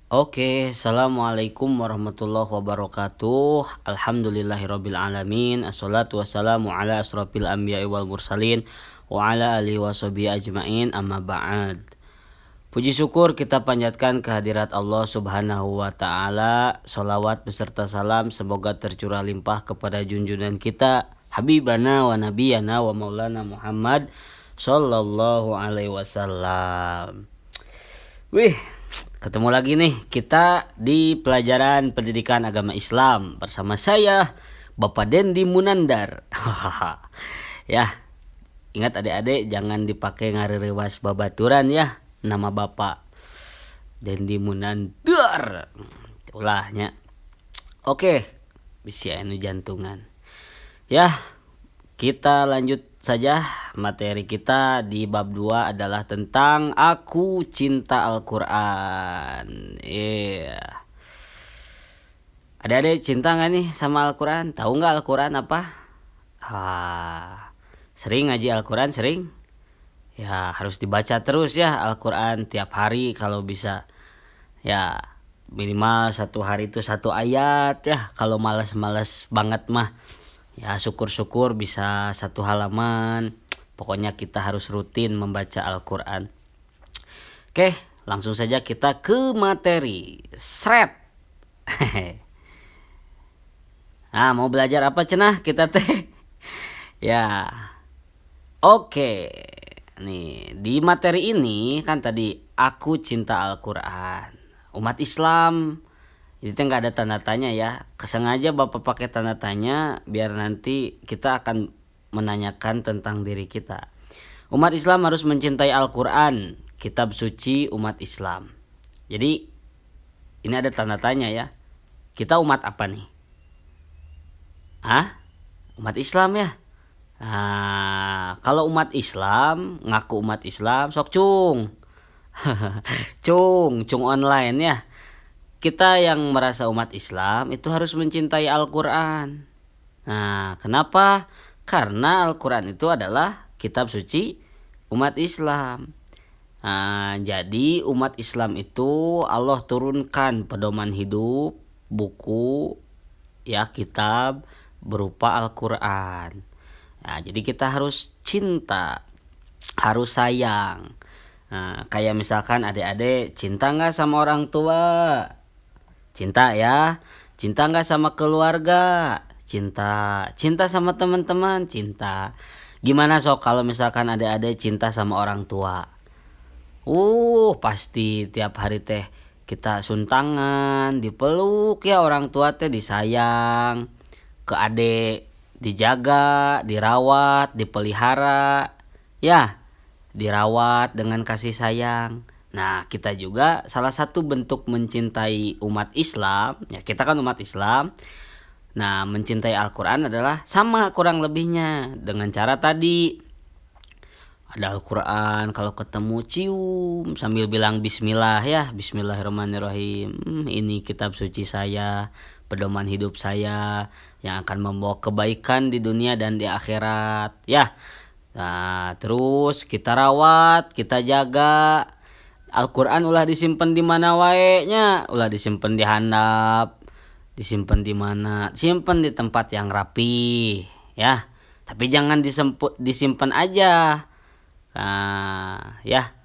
Oke, assalamualaikum warahmatullahi wabarakatuh. Alhamdulillahirabbil alamin. Assalatu wassalamu ala asrofil anbiya'i wal mursalin wa ala alihi washabihi ajmain. Amma ba'd. Puji syukur kita panjatkan kehadirat Allah Subhanahu wa taala. Shalawat beserta salam semoga tercurah limpah kepada junjungan kita Habibana wa Nabiyana wa Maulana Muhammad sallallahu alaihi wasallam. Wih, ketemu lagi nih kita di pelajaran pendidikan agama Islam bersama saya Bapak Dendi Munandar. Ya, ingat adik-adik jangan dipakai ngarirewas babaturan ya. Nama Bapak Dendi Munandar. Ulahnya. Oke, bisa anu jantungan. Ya, kita lanjut saja. Materi kita di bab 2 adalah tentang Aku Cinta Al-Quran. Iya. Adik-adik cinta gak nih sama Al-Quran? Tahu gak Al-Quran apa? Sering ngaji Al-Quran? Sering? Ya harus dibaca terus ya Al-Quran tiap hari kalau bisa. Ya minimal satu hari itu satu ayat ya. Kalau malas-malas banget mah ya syukur-syukur bisa satu halaman. Pokoknya kita harus rutin membaca Al-Quran. Oke, langsung saja kita ke materi. Sret. Nah, mau belajar apa cenah kita teh? Ya. Oke. Nih, di materi ini kan tadi Aku Cinta Al-Quran. Umat Islam. Itu nggak ada tanda tanya ya. Kesengaja Bapak pakai tanda tanya biar nanti kita akan menanyakan tentang diri kita. Umat Islam harus mencintai Al-Quran, kitab suci umat Islam. Jadi ini ada tanda tanya ya. Kita umat apa nih? Umat Islam ya. Nah, kalau umat Islam, ngaku umat Islam, sok cung. Cung online ya. Kita yang merasa umat Islam itu harus mencintai Al-Quran. Nah, kenapa? Karena Al-Quran itu adalah kitab suci umat Islam. Nah, jadi umat Islam itu Allah turunkan pedoman hidup, buku, ya kitab berupa Al-Quran. Nah, jadi kita harus cinta, harus sayang. Nah, kayak misalkan adik-adik cinta nggak sama orang tua? Cinta ya. Cinta nggak sama keluarga? Cinta. Cinta sama teman-teman? Cinta. Gimana sok kalau misalkan adik-adik cinta sama orang tua? Pasti tiap hari teh kita suntangan, dipeluk ya orang tua teh, disayang. Ke adik dijaga, dirawat, dipelihara. Ya, dirawat dengan kasih sayang. Nah, kita juga salah satu bentuk mencintai umat Islam, ya kita kan umat Islam. Nah, mencintai Al-Quran adalah sama kurang lebihnya dengan cara tadi. Ada Al-Quran, kalau ketemu cium sambil bilang bismillah ya, bismillahirrahmanirrahim. Ini kitab suci saya, pedoman hidup saya yang akan membawa kebaikan di dunia dan di akhirat ya. Nah, terus kita rawat, kita jaga. Al-Quran ulah disimpan di mana wae nya, ulah disimpan di handap, disimpan di mana? Simpan di tempat yang rapi, ya. Tapi jangan disimpan aja. Nah, ya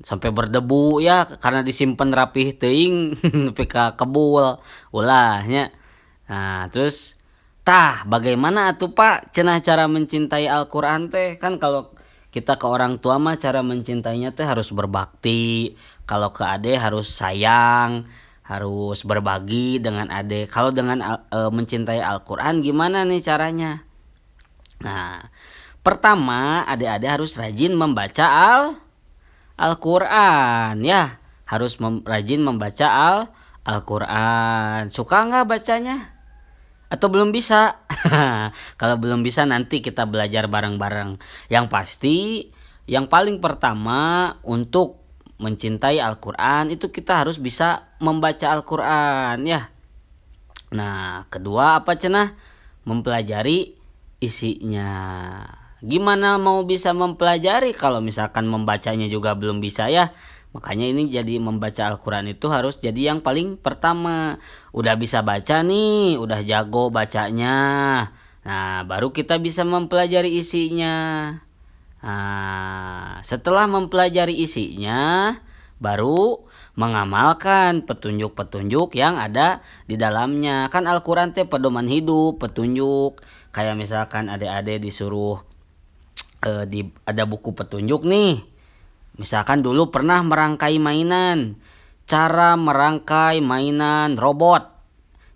sampai berdebu ya karena disimpan rapih teuing nepi ka kebul ulahnya. Nah, terus bagaimana atuh Pak cenah cara mencintai Al-Qur'an teh? Kan kalau kita ke orang tua mah cara mencintainya teh harus berbakti. Kalau ke ade harus sayang, harus berbagi dengan ade. Kalau dengan mencintai Al-Qur'an gimana nih caranya? Nah, pertama adik-adik harus rajin membaca Al-Quran ya. Harus rajin membaca Al-Quran. Suka nggak bacanya? Atau belum bisa? Kalau belum bisa nanti kita belajar bareng-bareng. Yang pasti yang paling pertama untuk mencintai Al-Quran itu kita harus bisa membaca Al-Quran ya. Nah, kedua apa cenah? Mempelajari isinya. Gimana mau bisa mempelajari kalau misalkan membacanya juga belum bisa ya? Makanya ini jadi membaca Al-Quran itu harus jadi yang paling pertama. Udah bisa baca nih, udah jago bacanya. Nah, baru kita bisa mempelajari isinya. Nah, setelah mempelajari isinya, baru mengamalkan petunjuk-petunjuk yang ada di dalamnya. Kan Al-Quran teh pedoman hidup, petunjuk. Kayak misalkan adik-adik disuruh ada buku petunjuk nih. Misalkan dulu pernah merangkai mainan. Cara merangkai mainan robot.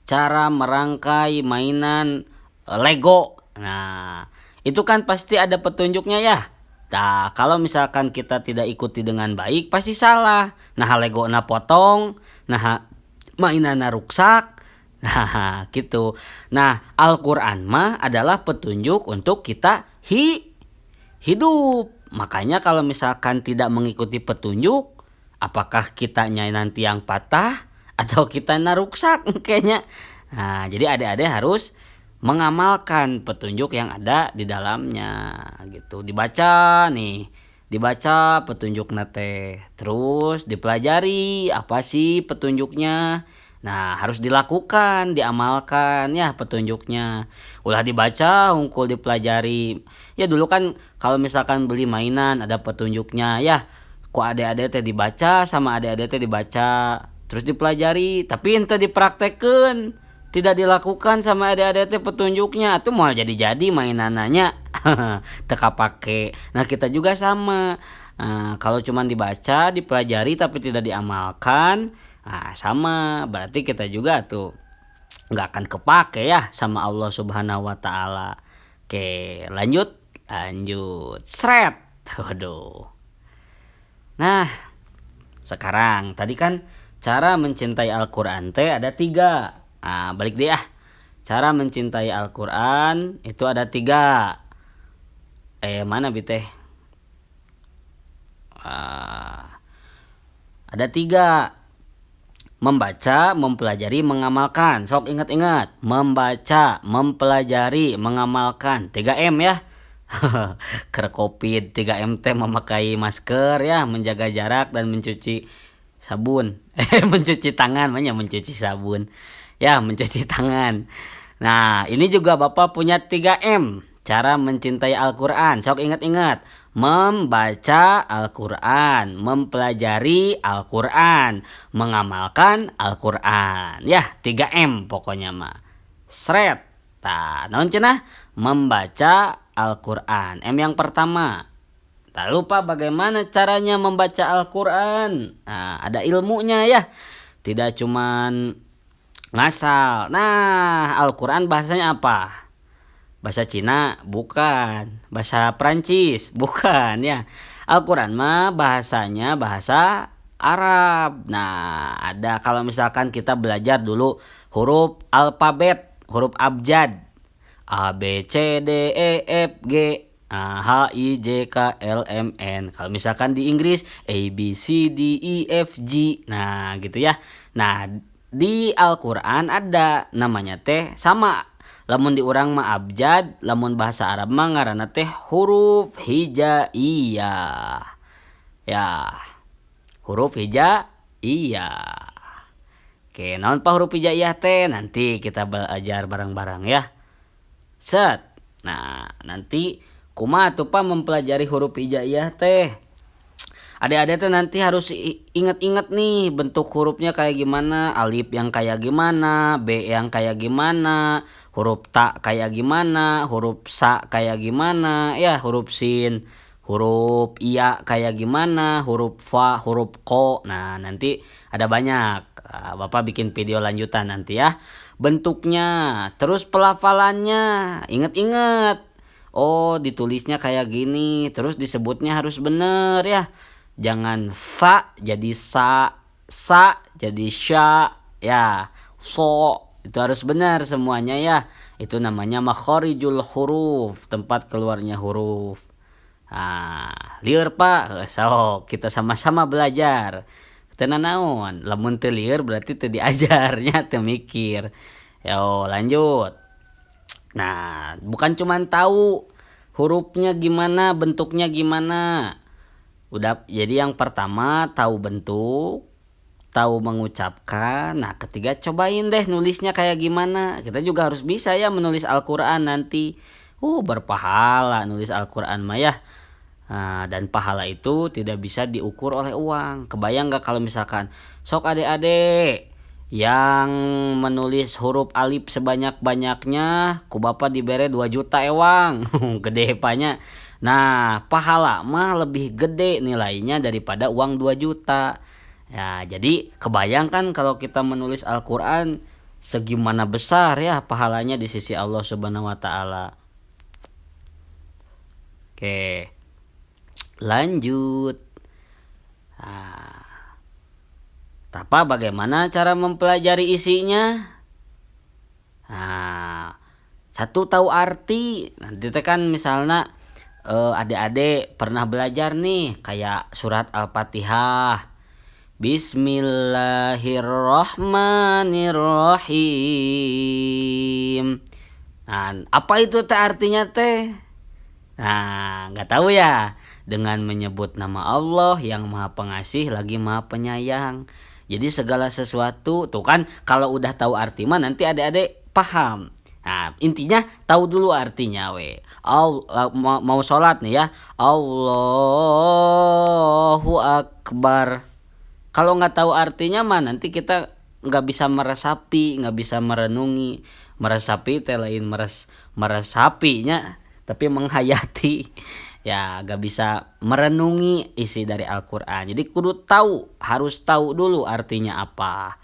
Cara merangkai mainan Lego. Nah, itu kan pasti ada petunjuknya ya. Nah, kalau misalkan kita tidak ikuti dengan baik, pasti salah. Nah, Lego na potong, nah mainan na ruksak. Nah, gitu. Nah, Al-Qur'an mah adalah petunjuk untuk kita hidup. Makanya kalau misalkan tidak mengikuti petunjuk, apakah kitanya nanti yang patah atau kita naruksak kayaknya. Nah, jadi adik-adik harus mengamalkan petunjuk yang ada di dalamnya gitu. Dibaca nih, dibaca petunjuk nate, terus dipelajari apa sih petunjuknya. Nah, harus dilakukan, diamalkan ya petunjuknya. Ulah dibaca, hungkul dipelajari. Ya dulu kan kalau misalkan beli mainan ada petunjuknya ya. Ku adik-adik teh dibaca sama adik-adik teh dibaca, terus dipelajari, tapi ente dipraktekeun. Tidak dilakukan sama adik-adik teh petunjuknya, atuh mau jadi-jadi mainananya. Teka pake. Nah, kita juga sama. Nah, kalau cuma dibaca, dipelajari tapi tidak diamalkan, nah sama, berarti kita juga tuh nggak akan kepake ya sama Allah Subhanahu wa taala. Oke, lanjut. Sret. Waduh. Nah, sekarang tadi kan cara mencintai Al-Qur'an teh ada 3. Nah, balik deh ya. Cara mencintai Al-Qur'an itu ada 3. Mana biteh? Ada 3. Membaca, mempelajari, mengamalkan. Sok ingat-ingat. Membaca, mempelajari, mengamalkan. 3M ya. Ker Covid 3M teh memakai masker ya, menjaga jarak dan mencuci sabun. Mencuci tangan, mencuci sabun. Ya, mencuci tangan. Nah, ini juga Bapak punya 3M. Cara mencintai Al-Quran. Sok ingat-ingat. Membaca Al-Quran. Mempelajari Al-Quran. Mengamalkan Al-Quran. Ya, 3M pokoknya mah. Sret. Nah, naon cenah? Membaca Al-Quran. M yang pertama. Tak lupa bagaimana caranya membaca Al-Quran. Nah, ada ilmunya ya. Tidak cuman ngasal. Nah, Al-Quran bahasanya apa? Bahasa Cina? Bukan. Bahasa Prancis? Bukan ya. Al-Quran mah bahasanya bahasa Arab. Nah, ada kalau misalkan kita belajar dulu huruf alfabet, huruf abjad. A, B, C, D, E, F, G, H, I, J, K, L, M, N. Kalau misalkan di Inggris A, B, C, D, E, F, G. Nah, gitu ya. Nah, di Al-Quran ada namanya teh sama. Lamun di urang mah abjad, lamun bahasa Arab mah ngaranna teh huruf hijaiyah. Ya, huruf hijaiyah. Oke, naon pa huruf hijaiyah teh? Nanti kita belajar bareng-bareng ya. Set. Nah, nanti kumaha tuh pa mempelajari huruf hijaiyah teh? Adik-adik tuh nanti harus ingat-ingat nih bentuk hurufnya kayak gimana, alif yang kayak gimana, B yang kayak gimana, huruf ta kayak gimana, huruf sa kayak gimana, ya huruf sin, huruf iya kayak gimana, huruf fa, huruf ko. Nah, nanti ada banyak. Bapak bikin video lanjutan nanti ya. Bentuknya, terus pelafalannya, ingat-ingat. Oh, ditulisnya kayak gini, terus disebutnya harus bener ya. Jangan fa jadi sa jadi sya, ya. So, itu harus benar semuanya ya. Itu namanya makharijul huruf, tempat keluarnya huruf. Nah, lieur Pak. So, kita sama-sama belajar. Teu naon, lamun teu lieur berarti teu diajarnya, teu mikir. Yo, lanjut. Nah, bukan cuman tahu hurufnya gimana, bentuknya gimana. Udah, jadi yang pertama tahu bentuk, tahu mengucapkan. Nah, ketiga cobain deh nulisnya kayak gimana. Kita juga harus bisa ya menulis Al-Qur'an nanti. Berpahala nulis Al-Qur'an mah ya. Nah, dan pahala itu tidak bisa diukur oleh uang. Kebayang gak kalau misalkan sok adik-adik yang menulis huruf alif sebanyak-banyaknya ku bapak dibere 2 juta ewang. Gede panya. Nah, pahala mah lebih gede nilainya daripada uang 2 juta. Ya, jadi kebayangkan kalau kita menulis Al-Qur'an segimana besar ya pahalanya di sisi Allah Subhanahu wa taala. Oke, lanjut. Nah, bagaimana cara mempelajari isinya? Nah, satu tahu arti. Nanti kan misalnya adik-adik pernah belajar nih kayak surat Al-Fatihah. Bismillahirrahmanirrahim. Nah, apa itu teh artinya teh? Nah, nggak tahu ya. Dengan menyebut nama Allah yang Maha Pengasih lagi Maha Penyayang. Jadi segala sesuatu tuh kan kalau udah tahu arti mah nanti adik-adik paham. Nah, intinya tahu dulu artinya mau sholat nih ya. Allahu Akbar. Kalau nggak tahu artinya mah nanti kita nggak bisa meresapi, nggak bisa merenungi. Meresapi teh lain meresapinya, tapi menghayati. Ya gak bisa merenungi isi dari Al-Qur'an. Jadi kudu tahu, harus tahu dulu artinya apa.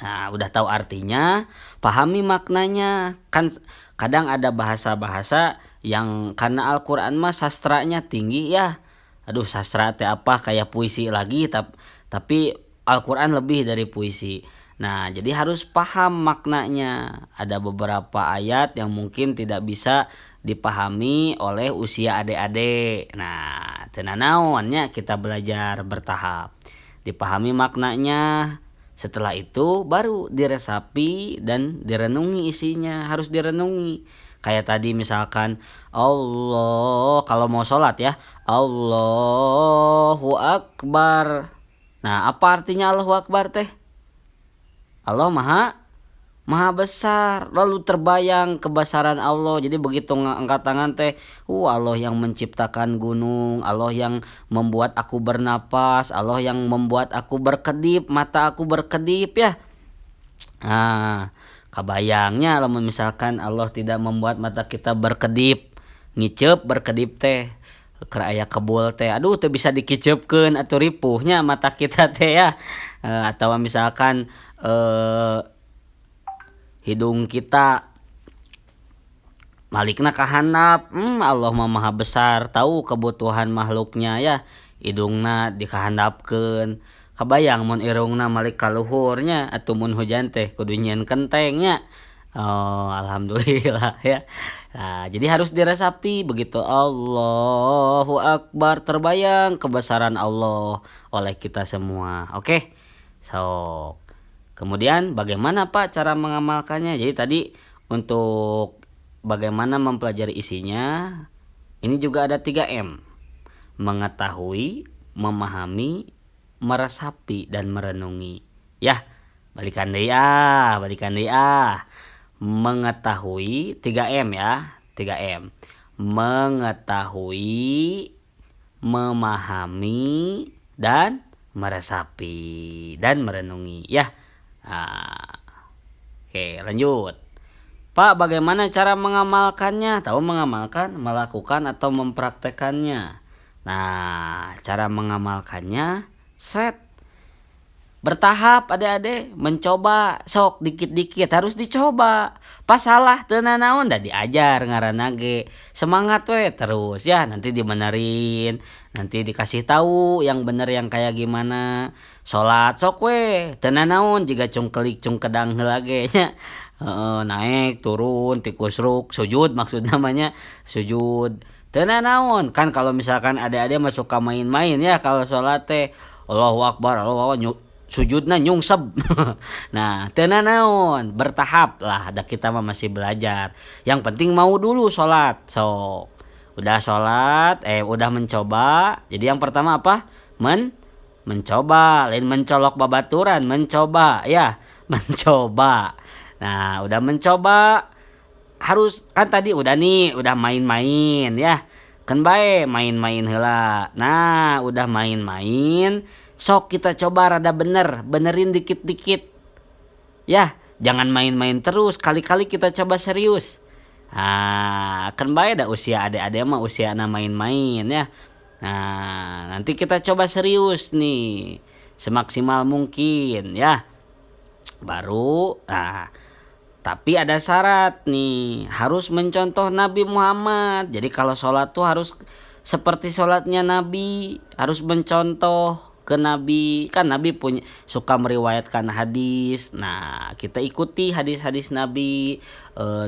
Nah, udah tahu artinya, pahami maknanya. Kan kadang ada bahasa-bahasa yang karena Al-Qur'an mah sastranya tinggi ya. Aduh, sastra teh apa kayak puisi lagi, tapi Al-Qur'an lebih dari puisi. Nah, jadi harus paham maknanya. Ada beberapa ayat yang mungkin tidak bisa dipahami oleh usia adik-adik. Nah, tenanawannya kita belajar bertahap. Dipahami maknanya, setelah itu baru diresapi dan direnungi isinya. Harus direnungi. Kayak tadi misalkan Allah, kalau mau sholat ya, Allahu Akbar. Nah, apa artinya Allahu Akbar teh? Allah maha besar, lalu terbayang kebesaran Allah. Jadi begitu ngangkat tangan teh, Allah yang menciptakan gunung, Allah yang membuat aku bernapas, Allah yang membuat aku berkedip, mata aku berkedip ya. Nah, kebayangnya kalau misalkan Allah tidak membuat mata kita berkedip, ngicep berkedip teh aya kebul teh, aduh teh bisa dikicepkeun atuh ripuhnya mata kita teh ya. Atau misalkan hidung kita malikna kahandap, Allah mah maha besar, tahu kebutuhan makhluknya ya. Hidungna dikahandapkeun. Kabayang mun irungna malik kaluhurnya atuh mun hujan teh kudu nyieun kentengnya. Alhamdulillah ya. Nah, jadi harus diresapi begitu Allahu Akbar, terbayang kebesaran Allah oleh kita semua. Oke. So, kemudian bagaimana Pak cara mengamalkannya? Jadi tadi untuk bagaimana mempelajari isinya, ini juga ada 3M. Mengetahui, memahami, meresapi, dan merenungi. Ya, balikan deui ah. Mengetahui 3M ya, 3M. Mengetahui, memahami, dan meresapi dan merenungi ya. Oke, lanjut. Pak, bagaimana cara mengamalkannya? Tahu mengamalkan, melakukan atau mempraktekannya. Nah, cara mengamalkannya bertahap adik-adik, mencoba sok dikit-dikit, harus dicoba. Pas salah teu nanaon da diajar ngaranna ge. Semangat we terus ya, nanti dibenerin, nanti dikasih tahu yang bener yang kayak gimana. Salat sok we, teu nanaon jiga cungkelik cungkedang heula ge nya. Naik turun tikusruk sujud maksud namanya sujud. Teu nanaon kan kalau misalkan adik-adik mah suka main-main ya kalau salat teh. Allahu Akbar, Allahu Akbar, sujudna nyungsep. Nah, teu nanaon, bertahap lah. Ada kita mah masih belajar. Yang penting mau dulu sholat. So, Udah sholat, udah mencoba. Jadi yang pertama apa? Mencoba, lain mencolok babaturan, mencoba ya, mencoba. Nah, udah mencoba, harus kan tadi udah nih, udah main-main ya. Kan bae main-main heula. Nah, udah main-main, sok kita coba rada benerin dikit-dikit. Ya, jangan main-main terus, kali-kali kita coba serius. Nah, kan baik dah usia adik-adik mah usia main-main ya. Nah, nanti kita coba serius nih. Semaksimal mungkin ya. Baru, nah, tapi ada syarat nih, harus mencontoh Nabi Muhammad. Jadi kalau sholat tuh harus seperti sholatnya Nabi, harus mencontoh ke Nabi. Kan Nabi punya suka meriwayatkan hadis. Nah, kita ikuti hadis-hadis Nabi.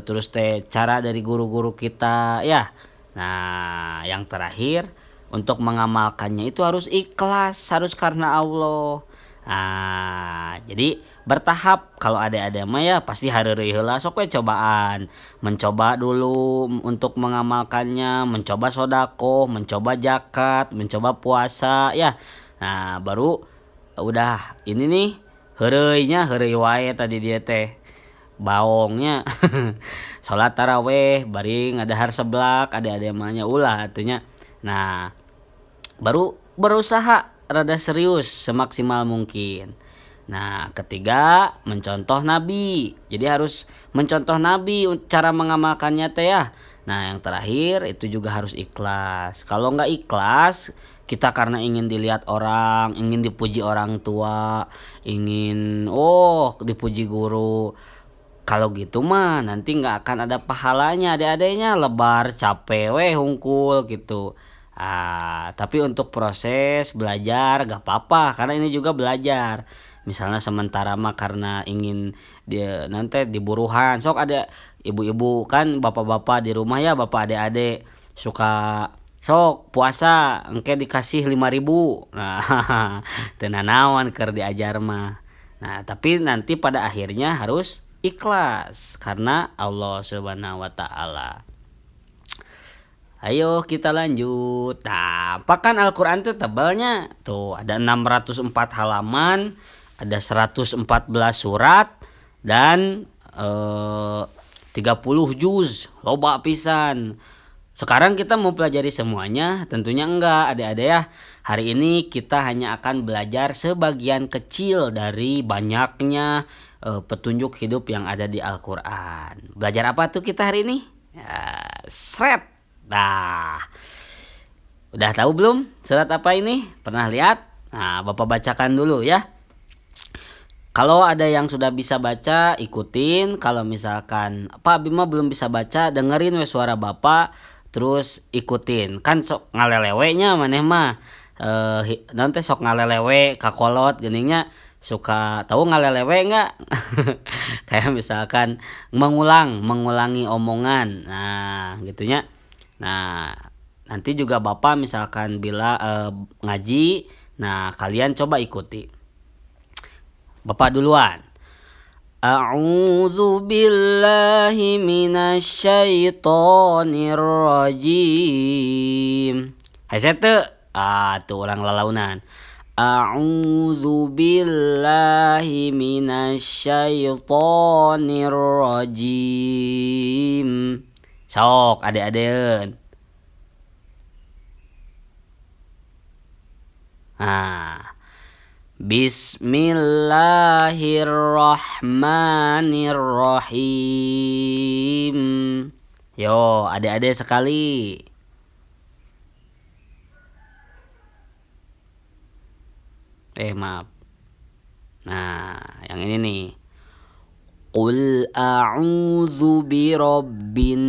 Terus teh cara dari guru-guru kita ya. Nah, yang terakhir untuk mengamalkannya itu harus ikhlas, harus karena Allah. Nah, jadi bertahap. Kalau ada mah ya pasti hareureuy heula sok we cobaan. Mencoba dulu untuk mengamalkannya, mencoba sodako, mencoba zakat, mencoba puasa ya. Nah, baru udah ini nih heureuy wae tadi dia teh. Baongnya salat taraweh bari ngadahar seblak ada mahnya ulah atunya. Nah, baru berusaha rada serius semaksimal mungkin. Nah, ketiga mencontoh Nabi. Jadi harus mencontoh Nabi cara mengamalkannya teh ya. Nah, yang terakhir itu juga harus ikhlas. Kalau nggak ikhlas, kita karena ingin dilihat orang, ingin dipuji orang tua, ingin dipuji guru. Kalau gitu mah nanti nggak akan ada pahalanya, adik-adiknya lebar capek weh hungkul gitu. Tapi untuk proses belajar gak apa-apa karena ini juga belajar. Misalnya sementara mah karena ingin dia nanti diburuhan. Sok ada ibu-ibu kan bapak-bapak di rumah ya, bapak adik-adik suka sok puasa engke dikasih 5.000. Nah, tenanawan keur diajar mah. Nah, tapi nanti pada akhirnya harus ikhlas karena Allah Subhanahu wa taala. Ayo kita lanjut. Nah, pakan Al-Quran itu tebalnya tuh ada 604 halaman, ada 114 surat dan 30 juz, loba pisan. Sekarang kita mau pelajari semuanya? Tentunya enggak, adik-adik ya. Hari ini kita hanya akan belajar sebagian kecil dari banyaknya petunjuk hidup yang ada di Al-Quran. Belajar apa tuh kita hari ini? Ya, sret. Nah, udah tahu belum surat apa ini? Pernah lihat? Nah, Bapak bacakan dulu ya. Kalau ada yang sudah bisa baca, ikutin. Kalau misalkan Pak Bima belum bisa baca, dengerin we suara Bapak, terus ikutin. Kan sok ngalelewenya maneh mah. Nanti sok ngalelewe kakolot geningnya suka tahu ngalelewe enggak? Kayak misalkan mengulangi omongan. Nah, gitunya. Nah, nanti juga Bapak misalkan bila ngaji, nah kalian coba ikuti. Bapak duluan. A'udzu billahi minasyaitonir rajim. Hese teu? Tuh orang lalaunan. A'udzu billahi minasyaitonir rajim. Sok adik-adik. Bismillahirrahmanirrahim. Yo, adik-adik sekali. Maaf. Nah, yang ini nih. Qul a'udzu birabbin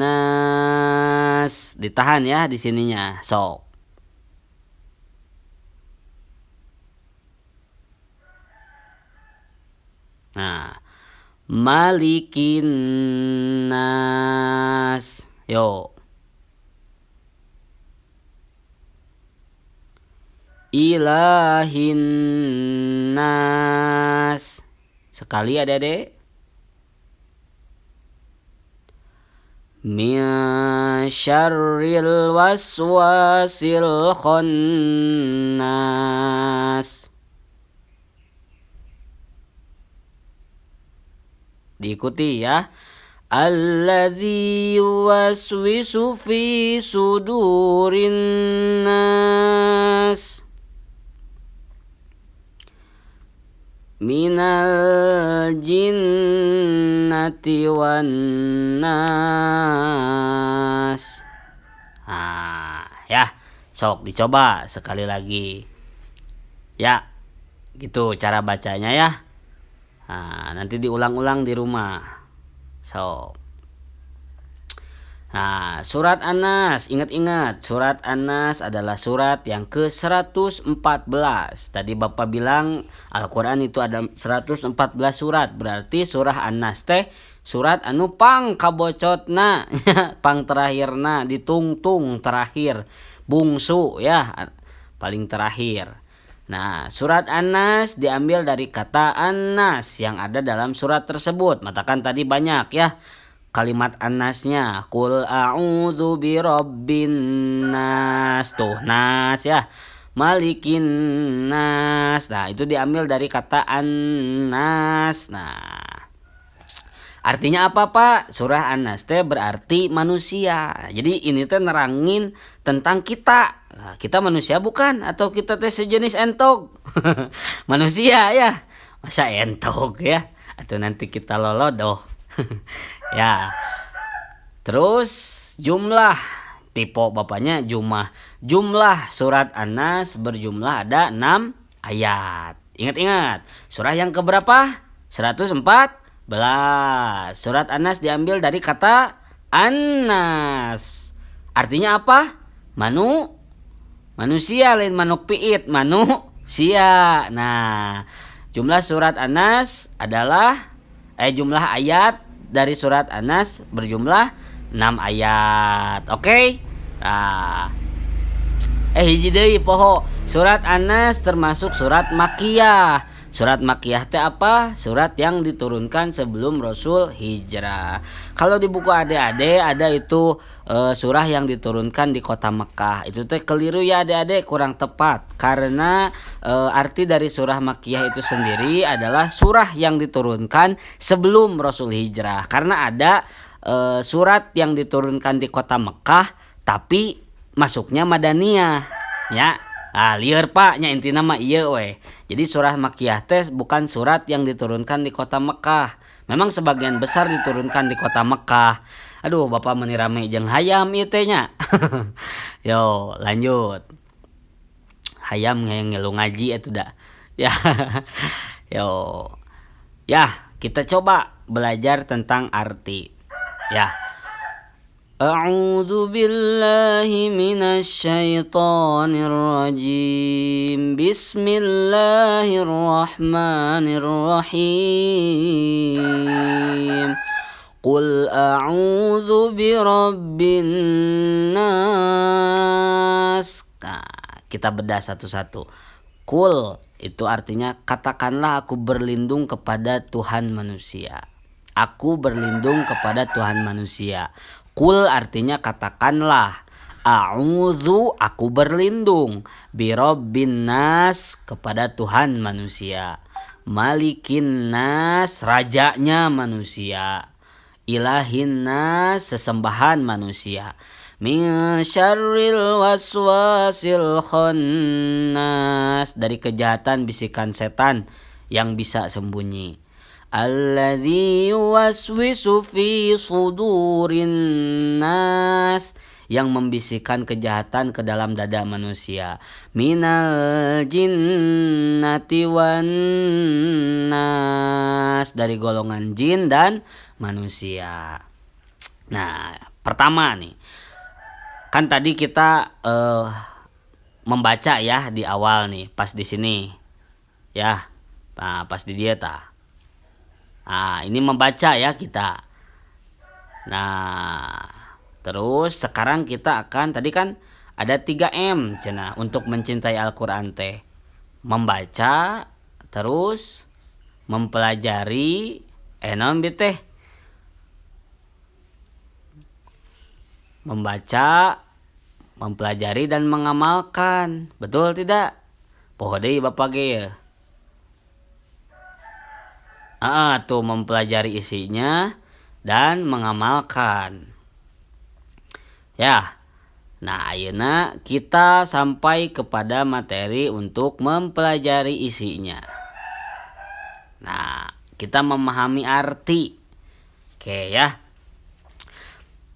nas. Ditahan ya di sininya. Sok. Nah, malikin nas. Yo. Ilahin nas. Sekali adik-adik. min syarril waswasil khannas. Diikuti ya. Alladzi yuwaswisu fi sudurin nas minal jinnati wan nas. Ya, sok dicoba sekali lagi. Ya, gitu cara bacanya ya. Nanti diulang-ulang di rumah. Surat An-Nas, ingat-ingat, surat An-Nas adalah surat yang ke-114. Tadi Bapak bilang Al-Quran itu ada 114 surat. Berarti surah An-Nas teh surat anu pang kabocotna, pang terakhirna, ditungtung terakhir, bungsu ya, paling terakhir. Nah, surat An-Nas diambil dari kata An-Nas yang ada dalam surat tersebut. Matakan tadi banyak ya kalimat An-Nasnya. Qul a'udzu birabbin nas. Tuh, nas ya. Malikin nas. Nah, itu diambil dari kata An-Nas. Nah, artinya apa Pak? Surah An-Nas teh berarti manusia. Jadi ini teh nerangin tentang kita. Nah, kita manusia bukan? Atau kita teh sejenis entog? Manusia ya. Masa entog ya? Atau nanti kita lolodoh. Ya. Terus jumlah. Tipe bapaknya jumlah surat An-Nas berjumlah ada 6 ayat. Ingat-ingat. Surah yang keberapa? 114. Surat An-Nas diambil dari kata An-Nas. Artinya apa? Manusia, lain manuk piit, manusia. Nah, jumlah surat An-Nas adalah jumlah ayat dari surat An-Nas berjumlah 6 ayat. Oke? Nah, hiji deui poho. Surat An-Nas termasuk surat Makkiyah. Surat Makkiyah teh apa? Surat yang diturunkan sebelum Rasul hijrah. Kalau di buku adik-adik ada itu surah yang diturunkan di kota Mekah. Itu teh keliru ya adik-adik, kurang tepat. Karena arti dari surah Makkiyah itu sendiri adalah surah yang diturunkan sebelum Rasul hijrah. Karena ada surat yang diturunkan di kota Mekah tapi masuknya Madaniyah. Ya. Lieur Pak, nya intina mah ieu we. Jadi surah Makkiyah teh bukan surat yang diturunkan di kota Mekah. Memang sebagian besar diturunkan di kota Mekah. Aduh, Bapak meuni rame jeung hayam ieu teh nya. Yo, lanjut. Hayam ngelu ngaji atuh da. Ya. Yo. Ya, kita coba belajar tentang arti. Ya. A'udzu billahi minasy syaithanir rajim. Bismillahirrahmanirrahim. Qul a'udzu birabbin nas. Nah, kita bedah satu-satu. Qul itu artinya katakanlah aku berlindung kepada Tuhan manusia. Aku berlindung kepada Tuhan manusia. Qul artinya katakanlah. A'udzu aku berlindung. Birabbin nas kepada Tuhan manusia. Malikin nas rajanya manusia. Ilahin nas sesembahan manusia. Min syarril waswasil khannas dari kejahatan bisikan setan yang bisa sembunyi. Alladzi yuwaswisu fi sudurin nas yang membisikkan kejahatan ke dalam dada manusia. Minal jinnati wan nas dari golongan jin dan manusia. Nah, pertama nih. Kan tadi kita membaca ya di awal nih, pas di sini. Ya. Nah, pas di dieta. Nah, ini membaca ya kita. Nah, terus sekarang kita akan, tadi kan ada 3M cenah untuk mencintai Al-Quran teh. Membaca, terus mempelajari, naon teh? Membaca, mempelajari dan mengamalkan. Betul tidak? Poho deui Bapak ge ya. Tuh mempelajari isinya dan mengamalkan. Ya. Nah, ayeuna kita sampai kepada materi untuk mempelajari isinya. Nah, kita memahami arti. Oke ya.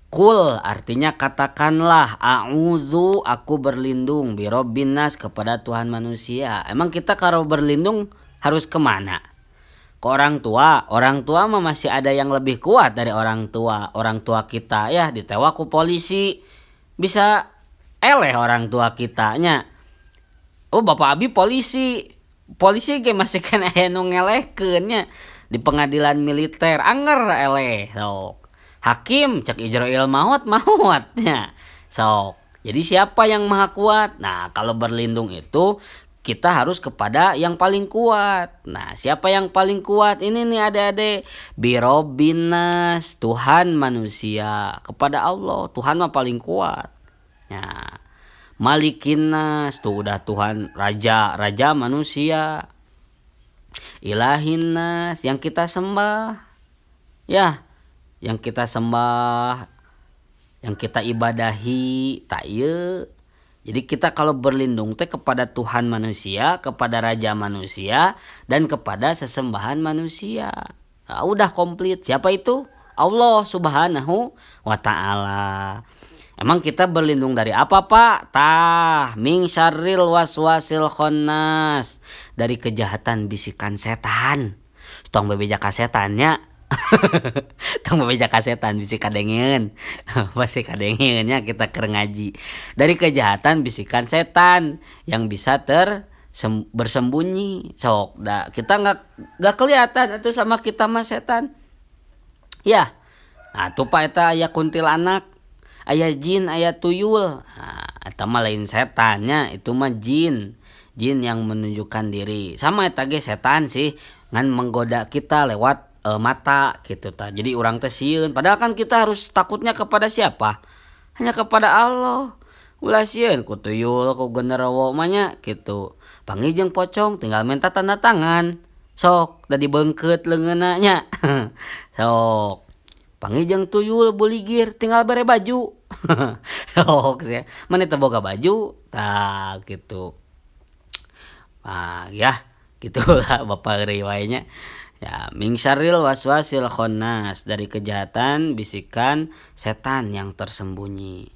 Kul artinya katakanlah, a'udzu aku berlindung birobbin nas kepada Tuhan manusia. Emang kita kalau berlindung harus kemana? Ke orang tua. Orang tua mah masih ada yang lebih kuat dari orang tua. Orang tua kita ya ditewa ku polisi. Bisa eleh orang tua kitanya. Oh Bapak Abi polisi. Polisi ge masih kan aya nu ngelehkeun nya. Di pengadilan militer anger eleh sok. Hakim cek ijroil maut-mautnya sok. Jadi siapa yang maha kuat? Nah, kalau berlindung itu kita harus kepada yang paling kuat. Nah, siapa yang paling kuat? Ini nih adik-adik. Birobbinas, Tuhan manusia. Kepada Allah, Tuhan mah paling kuat. Nah, Malikinas, tuh udah Tuhan raja, raja manusia. Ilahinas, yang kita sembah. Ya, yang kita sembah, yang kita ibadahi, tak ieu. Jadi kita kalau berlindung teh kepada Tuhan manusia, kepada raja manusia, dan kepada sesembahan manusia. Nah, udah komplit. Siapa itu? Allah Subhanahu wa ta'ala. Emang kita berlindung dari apa Pak? Min syarril waswasil khannas. Dari kejahatan bisikan setan. Tong bebeja ka setannya. Tong bebeja ka setan bisi kadengeun. Pasti kadengeunnya kita keur ngaji. Dari kejahatan bisikan setan yang bisa bersembunyi. Sok da kita enggak kelihatan atuh sama kita mah setan. Ya. Nah, tuh Pak eta aya kuntilanak, aya jin, aya tuyul. Nah, eta mah lain setannya, itu mah jin. Jin yang menunjukkan diri. Sama eta ge setan sih, ngan menggoda kita lewat mata gitu ta. Jadi urang teh sieun, padahal kan kita harus takutnya kepada siapa? Hanya kepada Allah. Ulah sieun ku tuyul, ku genderuwo mah nya gitu. Panggih jeung pocong tinggal minta tanda tangan. Sok da dibeungkeut leungeunna nya. Sok. Panggih jeung tuyul buligir tinggal bare baju. Sok sia. Mane teu boga baju? Tah gitu. Ya, gitulah Bapak riwayatnya. Ya, min syarril waswasil khannas, dari kejahatan bisikan setan yang tersembunyi.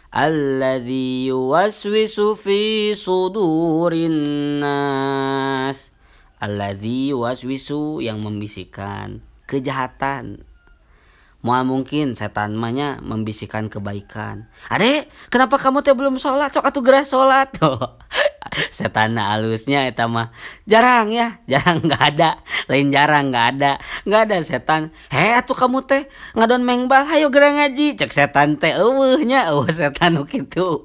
Alladzi yuwaswisu fi sudurin nas. Alladzi yuwaswisu, yang membisikkan kejahatan. Mual mungkin setan mahnya membisikkan kebaikan. Adek, kenapa kamu teh belum sholat? Sok atuh geura sholat. Setan halusnya eta mah jarang ya, jarang nggak ada, lain jarang nggak ada setan. Atuh kamu teh ngadon mengbal, hayo geura ngaji. Cek setan teh eueuhnya, setan kitu.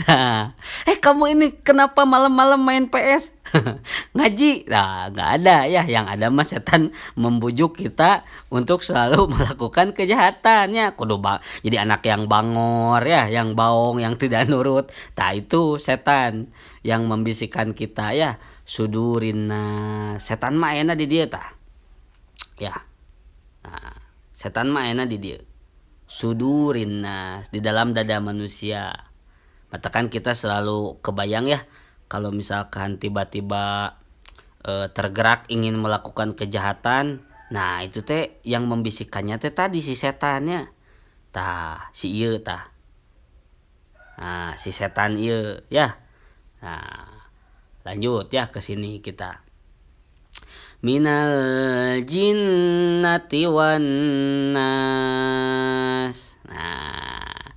Nah, kamu ini kenapa malam-malam main PS? Ngaji. Nah, nggak ada ya, yang ada mah setan membujuk kita untuk selalu melakukan kejahatannya. Kudu jadi anak yang bangor ya, yang baong, yang tidak nurut. Nah, itu setan yang membisikkan kita ya, sudurina. Setan mah aya di dieu tah. Ya. Nah, setan mah aya di dieu. Sudurina, di dalam dada manusia. Matakan kita selalu kebayang ya, kalau misalkan tiba-tiba tergerak ingin melakukan kejahatan, nah itu teh yang membisikkannya teh tadi si setannya. Tah, si ieu tah. Nah, si setan ieu ya. Nah, lanjut ya ke sini kita. Minal jinnati wan nas. Nah,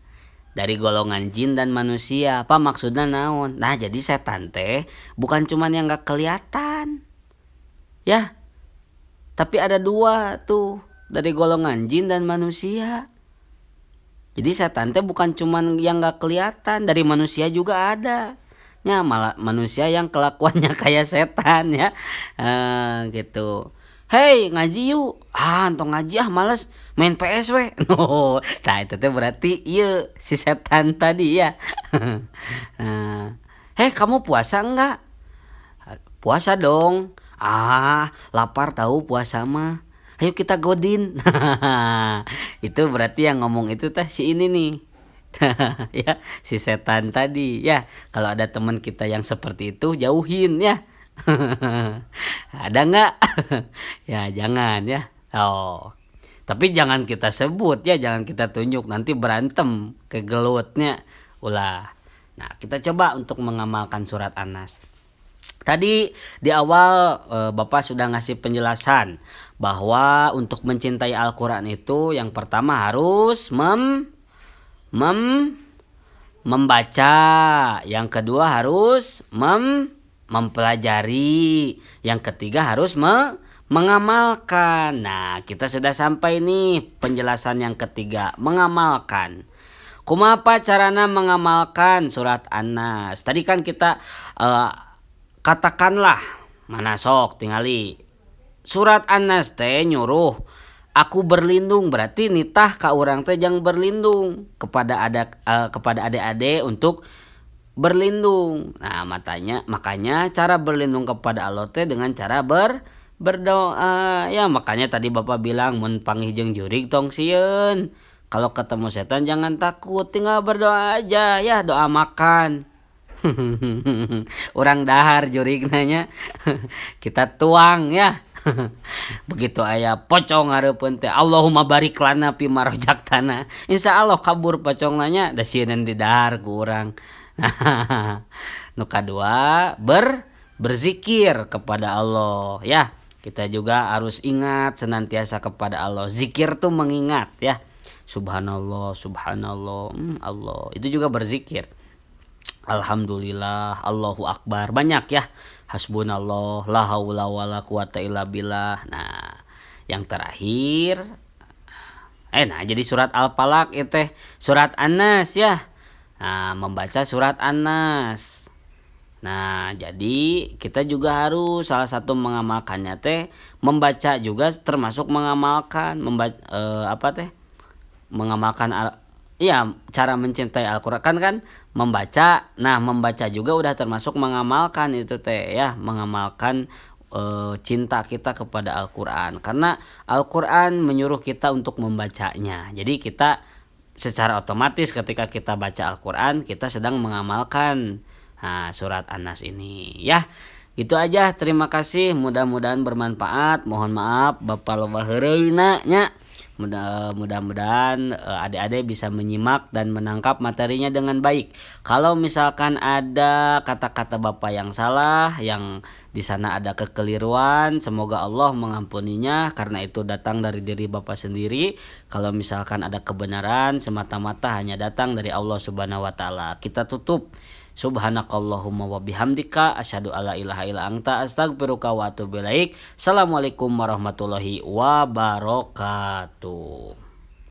dari golongan jin dan manusia. Apa maksudnya naon? Nah, jadi setan teh bukan cuman yang gak kelihatan. Ya. Tapi ada dua tuh, dari golongan jin dan manusia. Jadi setan teh bukan cuman yang gak kelihatan, dari manusia juga ada. Ya, malah manusia yang kelakuannya kayak setan ya. Gitu. "Hei, ngaji yuk." "Ah, entong ngaji ah, males main PS we." No, nah itu teh berarti iya si setan tadi ya. Nah, "Hei, kamu puasa enggak?" "Puasa dong." "Ah, lapar tahu puasa mah. Ayo kita godin." Itu berarti yang ngomong itu teh si ini nih. Ya, si setan tadi ya. Kalau ada teman kita yang seperti itu jauhin ya. Ada nggak? Ya jangan ya. Oh. Tapi jangan kita sebut ya, jangan kita tunjuk nanti berantem ke gelutnya. Ulah. Nah, kita coba untuk mengamalkan surat An-Nas. Tadi di awal Bapak sudah ngasih penjelasan bahwa untuk mencintai Al-Qur'an itu yang pertama harus mem membaca, yang kedua harus mempelajari, yang ketiga harus mengamalkan. Nah, kita sudah sampai nih penjelasan yang ketiga, mengamalkan. Kumapa carana mengamalkan surat An-Nas? Tadi kan kita katakanlah mana sok tingali surat An-Nas teh nyuruh aku berlindung, berarti nitah ka urang teh jang berlindung kepada kepada adik-adik untuk berlindung. Nah, makanya cara berlindung kepada Allah teh dengan cara berdoa. Ya, makanya tadi Bapak bilang mun panggih jeung jurig tong sieun. Kalau ketemu setan jangan takut, tinggal berdoa aja ya, doa makan. Orang dahar jurig nanya. Kita tuang ya. Begitu aya pocong hareupeun teh Allahumma barik lana fi ma razaqtana. Insyaallah kabur pocong nanya da sieun di dahar ku urang. Nah, nu kadua berzikir kepada Allah ya. Kita juga harus ingat senantiasa kepada Allah. Zikir tuh mengingat ya. Subhanallah, subhanallah, Allah. Itu juga berzikir. Alhamdulillah, Allahu Akbar. Banyak ya. Hasbunallah, la haula wala quwata illa billah. Nah, yang terakhir nah jadi surat Al-Falaq itu surat An-Nas ya. Nah, membaca surat An-Nas. Nah, jadi kita juga harus salah satu mengamalkannya teh membaca juga termasuk mengamalkan apa teh? Mengamalkan iya, cara mencintai Al-Qur'an kan membaca. Nah, membaca juga udah termasuk mengamalkan itu teh ya, mengamalkan cinta kita kepada Al-Qur'an. Karena Al-Qur'an menyuruh kita untuk membacanya. Jadi kita secara otomatis ketika kita baca Al-Qur'an, kita sedang mengamalkan surat An-Nas ini ya. Itu aja, terima kasih, mudah-mudahan bermanfaat. Mohon maaf Bapak loba heureuna nya. Mudah-mudahan adik-adik bisa menyimak dan menangkap materinya dengan baik. Kalau misalkan ada kata-kata Bapak yang salah, yang di sana ada kekeliruan, semoga Allah mengampuninya karena itu datang dari diri Bapak sendiri. Kalau misalkan ada kebenaran, semata-mata hanya datang dari Allah Subhanahu wa taala. Kita tutup. Subhanakallahumma wa bihamdika asyhadu alla ilaha illa anta astaghfiruka wa atubu ilaik. Assalamualaikum warahmatullahi wabarakatuh.